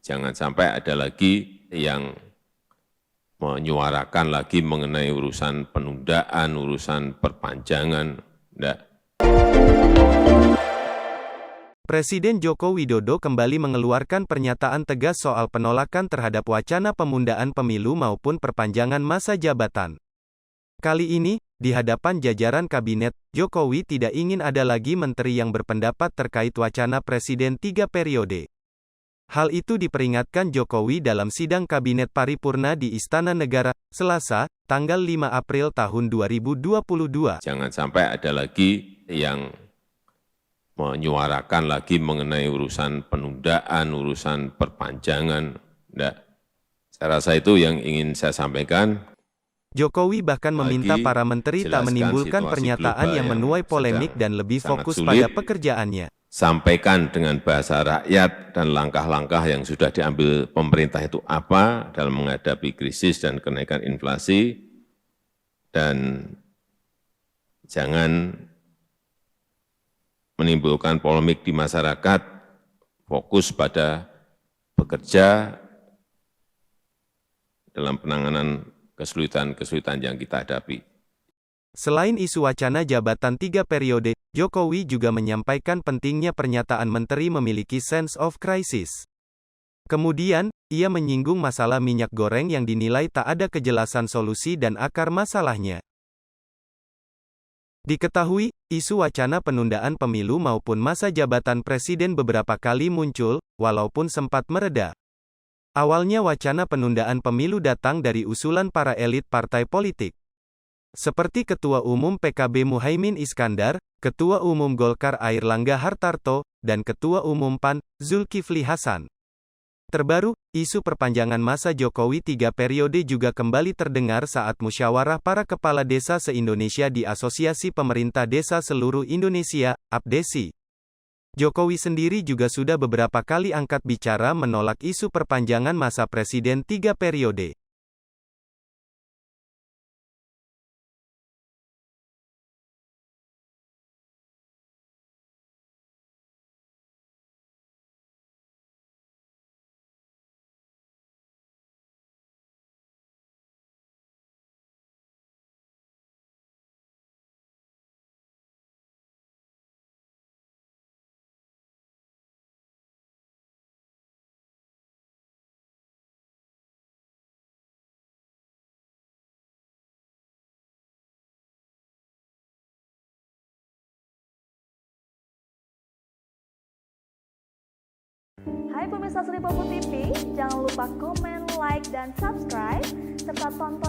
Jangan sampai ada lagi yang menyuarakan lagi mengenai urusan penundaan, urusan perpanjangan. Enggak. Presiden Joko Widodo kembali mengeluarkan pernyataan tegas soal penolakan terhadap wacana penundaan pemilu maupun perpanjangan masa jabatan. Kali ini, di hadapan jajaran kabinet, Jokowi tidak ingin ada lagi menteri yang berpendapat terkait wacana Presiden 3 periode. Hal itu diperingatkan Jokowi dalam sidang Kabinet Paripurna di Istana Negara, Selasa, tanggal 5 April tahun 2022. Jangan sampai ada lagi yang menyuarakan lagi mengenai urusan penundaan, urusan perpanjangan. Enggak. Saya rasa itu yang ingin saya sampaikan. Jokowi bahkan meminta para menteri tak menimbulkan pernyataan yang menuai polemik dan lebih fokus pada pekerjaannya. Sampaikan dengan bahasa rakyat dan langkah-langkah yang sudah diambil pemerintah itu apa dalam menghadapi krisis dan kenaikan inflasi, dan jangan menimbulkan polemik di masyarakat, fokus pada bekerja dalam penanganan kesulitan-kesulitan yang kita hadapi. Selain isu wacana jabatan 3 periode, Jokowi juga menyampaikan pentingnya pernyataan menteri memiliki sense of crisis. Kemudian, ia menyinggung masalah minyak goreng yang dinilai tak ada kejelasan solusi dan akar masalahnya. Diketahui, isu wacana penundaan pemilu maupun masa jabatan presiden beberapa kali muncul, walaupun sempat mereda. Awalnya wacana penundaan pemilu datang dari usulan para elit partai politik. Seperti Ketua Umum PKB Muhaimin Iskandar, Ketua Umum Golkar Airlangga Hartarto, dan Ketua Umum PAN, Zulkifli Hasan. Terbaru, isu perpanjangan masa Jokowi 3 periode juga kembali terdengar saat musyawarah para kepala desa se-Indonesia di Asosiasi Pemerintah Desa Seluruh Indonesia, APDESI. Jokowi sendiri juga sudah beberapa kali angkat bicara menolak isu perpanjangan masa presiden 3 periode. Hai pemirsa Sri Popo TV, jangan lupa komen, like, dan subscribe, serta tonton